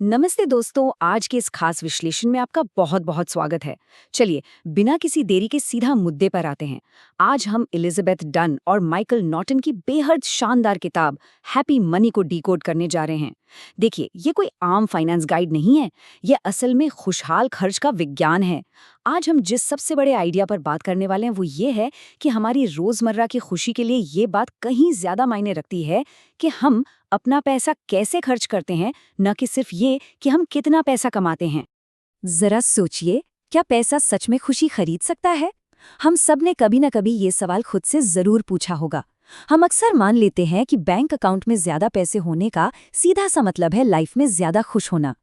नमस्ते दोस्तों, आज के इस खास विश्लेषण में आपका बहुत बहुत स्वागत है। चलिए, बिना किसी देरी के सीधा मुद्दे पर आते हैं। आज हम एलिजाबेथ डन और माइकल नॉर्टन की बेहद शानदार किताब हैप्पी मनी को डिकोड करने जा रहे हैं। देखिए, ये कोई आम फाइनेंस गाइड नहीं है, ये असल में खुशहाल खर्च का विज्ञान है। आज हम जिस सबसे बड़े आइडिया पर बात करने वाले हैं वो ये है कि हमारी रोजमर्रा की खुशी के लिए ये बात कहीं ज्यादा मायने रखती है कि हम अपना पैसा कैसे खर्च करते हैं, न कि सिर्फ ये कि हम कितना पैसा कमाते हैं। जरा सोचिए, क्या पैसा सच में खुशी खरीद सकता है? हम सब ने कभी न कभी ये सवाल खुद से जरूर पूछा होगा। हम अक्सर मान लेते हैं कि बैंक अकाउंट में ज्यादा पैसे होने का सीधा सा मतलब है लाइफ में ज्यादा खुश होना।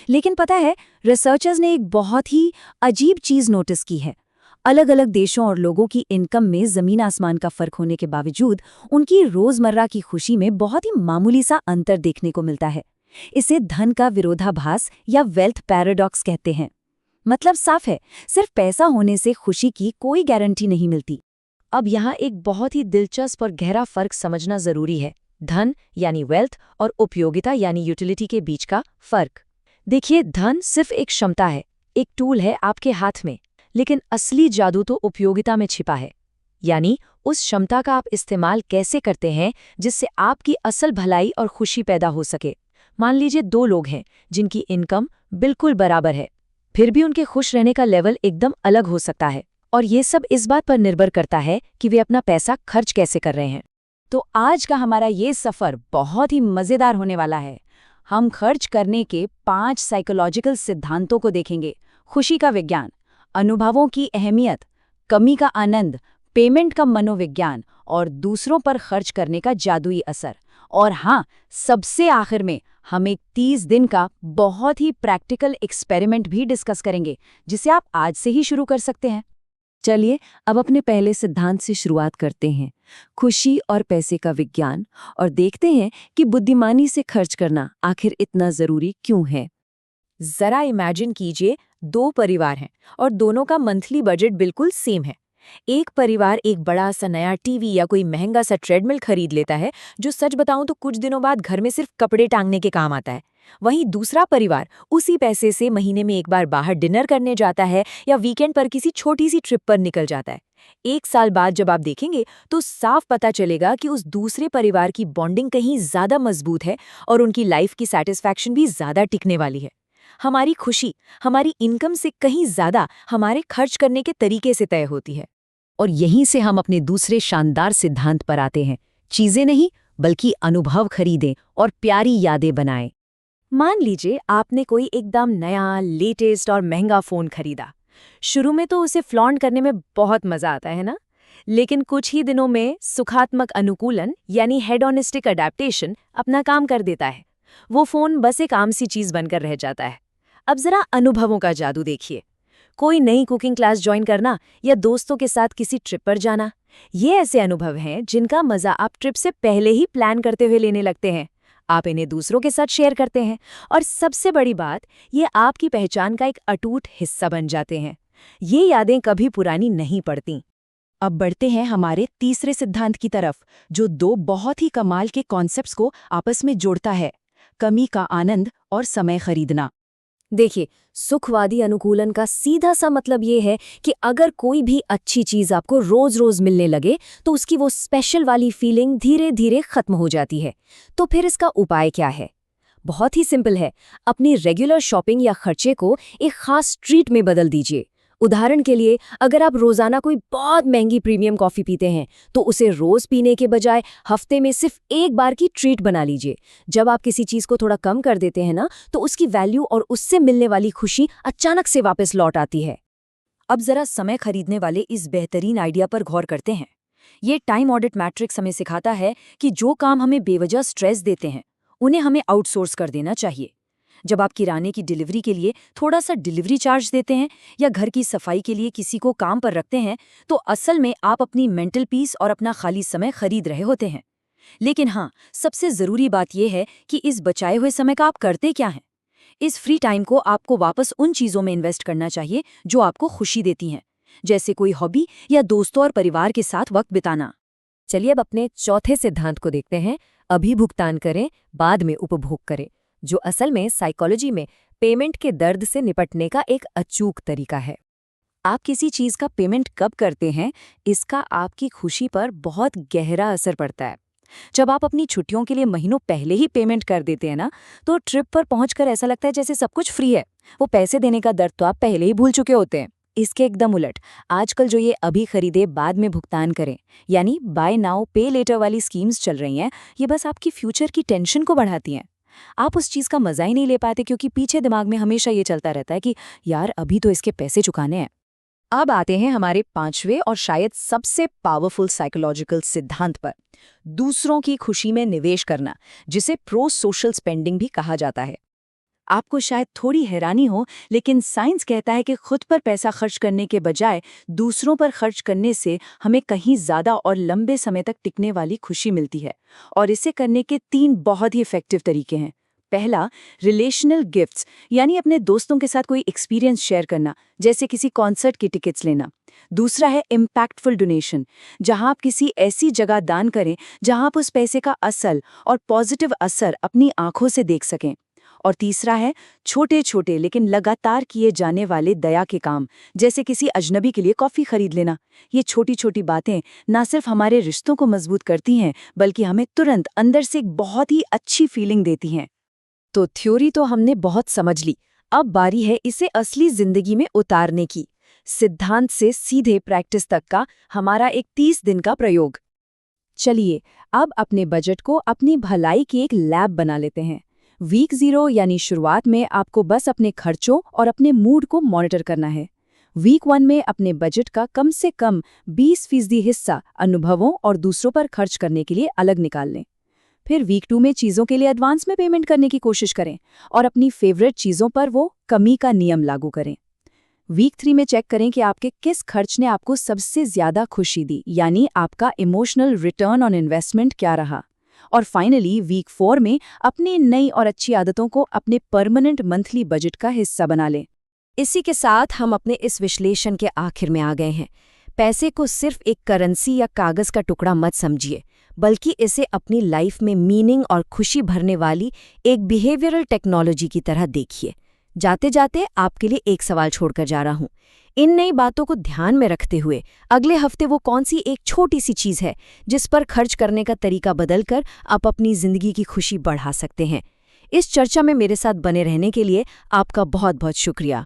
लेकिन पता है, रिसर्चर्स ने एक बहुत ही अजीब चीज नोटिस की है। अलग अलग देशों और लोगों की इनकम में जमीन आसमान का फर्क होने के बावजूद उनकी रोजमर्रा की खुशी में बहुत ही मामूली सा अंतर देखने को मिलता है। इसे धन का विरोधाभास या वेल्थ पैराडॉक्स कहते हैं। मतलब साफ है, सिर्फ पैसा होने से खुशी की कोई गारंटी नहीं मिलती। अब यहाँ एक बहुत ही दिलचस्प और गहरा फर्क समझना जरूरी है, धन यानी वेल्थ और उपयोगिता यानी यूटिलिटी के बीच का फर्क। देखिए, धन सिर्फ एक क्षमता है, एक टूल है आपके हाथ में, लेकिन असली जादू तो उपयोगिता में छिपा है। यानी उस क्षमता का आप इस्तेमाल कैसे करते हैं जिससे आपकी असल भलाई और खुशी पैदा हो सके। मान लीजिए दो लोग हैं जिनकी इनकम बिल्कुल बराबर है, फिर भी उनके खुश रहने का लेवल एकदम अलग हो सकता है। और ये सब इस बात पर निर्भर करता है कि वे अपना पैसा खर्च कैसे कर रहे हैं। तो आज का हमारा ये सफ़र बहुत ही मज़ेदार होने वाला है। हम खर्च करने के 5 साइकोलॉजिकल सिद्धांतों को देखेंगे। खुशी का विज्ञान, अनुभवों की अहमियत, कमी का आनंद, पेमेंट का मनोविज्ञान और दूसरों पर खर्च करने का जादुई असर। और हाँ, सबसे आखिर में हम एक 30 दिन का बहुत ही प्रैक्टिकल एक्सपेरिमेंट भी डिस्कस करेंगे, जिसे आप आज से ही शुरू कर सकते हैं। चलिए, अब अपने पहले सिद्धांत से शुरुआत करते हैं, खुशी और पैसे का विज्ञान, और देखते हैं कि बुद्धिमानी से खर्च करना आखिर इतना जरूरी क्यों है। जरा इमेजिन कीजिए, 2 परिवार हैं और दोनों का मंथली बजट बिल्कुल सेम है। एक परिवार एक बड़ा सा नया टीवी या कोई महंगा सा ट्रेडमिल खरीद लेता है, जो सच बताऊं तो कुछ दिनों बाद घर में सिर्फ कपड़े टांगने के काम आता है। वहीं दूसरा परिवार उसी पैसे से महीने में एक बार बाहर डिनर करने जाता है या वीकेंड पर किसी छोटी सी ट्रिप पर निकल जाता है। 1 साल बाद जब आप देखेंगे तो साफ पता चलेगा कि उस दूसरे परिवार की बॉन्डिंग कहीं ज्यादा मजबूत है और उनकी लाइफ की सैटिस्फैक्शन भी ज्यादा टिकने वाली है। हमारी खुशी हमारी इनकम से कहीं ज्यादा हमारे खर्च करने के तरीके से तय होती है। और यहीं से हम अपने दूसरे शानदार सिद्धांत पर आते हैं, चीजें नहीं बल्कि अनुभव खरीदें और प्यारी यादें बनाएं। मान लीजिए आपने कोई एकदम नया, लेटेस्ट और महंगा फोन खरीदा। शुरू में तो उसे फ्लॉन्ट करने में बहुत मजा आता है ना? लेकिन कुछ ही दिनों में सुखात्मक अनुकूलन यानी हेडोनिस्टिक अडेप्टेशन अपना काम कर देता है। वो फोन बस एक आम सी चीज बनकर रह जाता है। अब जरा अनुभवों का जादू देखिए। कोई नई कुकिंग क्लास ज्वाइन करना या दोस्तों के साथ किसी ट्रिप पर जाना, ये ऐसे अनुभव हैं जिनका मजा आप ट्रिप से पहले ही प्लान करते हुए लेने लगते हैं। आप इन्हें दूसरों के साथ शेयर करते हैं और सबसे बड़ी बात, ये आपकी पहचान का एक अटूट हिस्सा बन जाते हैं। ये यादें कभी पुरानी नहीं पड़ती। अब बढ़ते हैं हमारे तीसरे सिद्धांत की तरफ, जो 2 बहुत ही कमाल के कॉन्सेप्ट्स को आपस में जोड़ता है, कमी का आनंद और समय खरीदना। देखिए, सुखवादी अनुकूलन का सीधा सा मतलब ये है कि अगर कोई भी अच्छी चीज आपको रोज रोज मिलने लगे तो उसकी वो स्पेशल वाली फीलिंग धीरे धीरे खत्म हो जाती है। तो फिर इसका उपाय क्या है? बहुत ही सिंपल है। अपनी रेगुलर शॉपिंग या खर्चे को एक खास ट्रीट में बदल दीजिए। उदाहरण के लिए, अगर आप रोजाना कोई बहुत महंगी प्रीमियम कॉफी पीते हैं तो उसे रोज पीने के बजाय हफ्ते में सिर्फ एक बार की ट्रीट बना लीजिए। जब आप किसी चीज को थोड़ा कम कर देते हैं ना, तो उसकी वैल्यू और उससे मिलने वाली खुशी अचानक से वापस लौट आती है। अब जरा समय खरीदने वाले इस बेहतरीन आइडिया पर गौर करते हैं। ये टाइम ऑडिट मैट्रिक्स हमें सिखाता है कि जो काम हमें बेवजह स्ट्रेस देते हैं उन्हें हमें आउटसोर्स कर देना चाहिए। जब आप किराने की डिलीवरी के लिए थोड़ा सा डिलीवरी चार्ज देते हैं या घर की सफाई के लिए किसी को काम पर रखते हैं, तो असल में आप अपनी मेंटल पीस और अपना खाली समय खरीद रहे होते हैं। लेकिन हाँ, सबसे ज़रूरी बात यह है कि इस बचाए हुए समय का आप करते क्या हैं। इस फ्री टाइम को आपको वापस उन चीज़ों में इन्वेस्ट करना चाहिए जो आपको खुशी देती हैं, जैसे कोई हॉबी या दोस्तों और परिवार के साथ वक्त बिताना। चलिए अब अपने चौथे सिद्धांत को देखते हैं, अभी भुगतान करें, बाद में उपभोग करें। जो असल में साइकोलॉजी में पेमेंट के दर्द से निपटने का एक अचूक तरीका है। आप किसी चीज का पेमेंट कब करते हैं, इसका आपकी खुशी पर बहुत गहरा असर पड़ता है। जब आप अपनी छुट्टियों के लिए महीनों पहले ही पेमेंट कर देते हैं ना, तो ट्रिप पर पहुंचकर ऐसा लगता है जैसे सब कुछ फ्री है। वो पैसे देने का दर्द तो आप पहले ही भूल चुके होते हैं। इसके एकदम उलट आजकल जो ये अभी खरीदे बाद में भुगतान करें, यानी बाय नाउ पे लेटर वाली स्कीम्स चल रही हैं, ये बस आपकी फ्यूचर की टेंशन को बढ़ाती हैं। आप उस चीज़ का मजा ही नहीं ले पाते, क्योंकि पीछे दिमाग में हमेशा ये चलता रहता है कि यार अभी तो इसके पैसे चुकाने हैं। अब आते हैं हमारे पांचवें और शायद सबसे पावरफुल साइकोलॉजिकल सिद्धांत पर, दूसरों की खुशी में निवेश करना, जिसे प्रो सोशल स्पेंडिंग भी कहा जाता है। आपको शायद थोड़ी हैरानी हो, लेकिन साइंस कहता है कि खुद पर पैसा खर्च करने के बजाय दूसरों पर खर्च करने से हमें कहीं ज्यादा और लंबे समय तक टिकने वाली खुशी मिलती है। और इसे करने के 3 बहुत ही इफेक्टिव तरीके हैं। पहला, रिलेशनल गिफ्ट्स, यानी अपने दोस्तों के साथ कोई एक्सपीरियंस शेयर करना, जैसे किसी कॉन्सर्ट की टिकट्स लेना। दूसरा है इम्पैक्टफुल डोनेशन, जहां आप किसी ऐसी जगह दान करें जहां आप उस पैसे का असल और पॉजिटिव असर अपनी आंखों से देख सकें। और तीसरा है छोटे छोटे लेकिन लगातार किए जाने वाले दया के काम, जैसे किसी अजनबी के लिए कॉफी खरीद लेना। ये छोटी छोटी बातें ना सिर्फ हमारे रिश्तों को मजबूत करती हैं, बल्कि हमें तुरंत अंदर से एक बहुत ही अच्छी फीलिंग देती हैं। तो थ्योरी तो हमने बहुत समझ ली, अब बारी है इसे असली जिंदगी में उतारने की। सिद्धांत से सीधे प्रैक्टिस तक का हमारा एक 30 दिन का प्रयोग। चलिए अब अपने बजट को अपनी भलाई की एक लैब बना लेते हैं। वीक 0 यानी शुरुआत में आपको बस अपने खर्चों और अपने मूड को मॉनिटर करना है। वीक 1 में अपने बजट का कम से कम 20% हिस्सा अनुभवों और दूसरों पर खर्च करने के लिए अलग निकाल लें। फिर वीक 2 में चीज़ों के लिए एडवांस में पेमेंट करने की कोशिश करें और अपनी फेवरेट चीज़ों पर वो कमी का नियम लागू करें। वीक 3 में चेक करें कि आपके किस खर्च ने आपको सबसे ज़्यादा खुशी दी, यानी आपका इमोशनल रिटर्न ऑन इन्वेस्टमेंट क्या रहा। और फाइनली वीक 4 में अपनी नई और अच्छी आदतों को अपने परमानेंट मंथली बजट का हिस्सा बना लें। इसी के साथ हम अपने इस विश्लेषण के आखिर में आ गए हैं। पैसे को सिर्फ एक करेंसी या कागज़ का टुकड़ा मत समझिए, बल्कि इसे अपनी लाइफ में मीनिंग और खुशी भरने वाली एक बिहेवियरल टेक्नोलॉजी की तरह देखिए। जाते जाते आपके लिए एक सवाल छोड़कर जा रहा हूँ। इन नई बातों को ध्यान में रखते हुए अगले हफ्ते वो कौन सी एक छोटी सी चीज़ है जिस पर खर्च करने का तरीका बदलकर आप अपनी ज़िंदगी की खुशी बढ़ा सकते हैं। इस चर्चा में मेरे साथ बने रहने के लिए आपका बहुत बहुत शुक्रिया।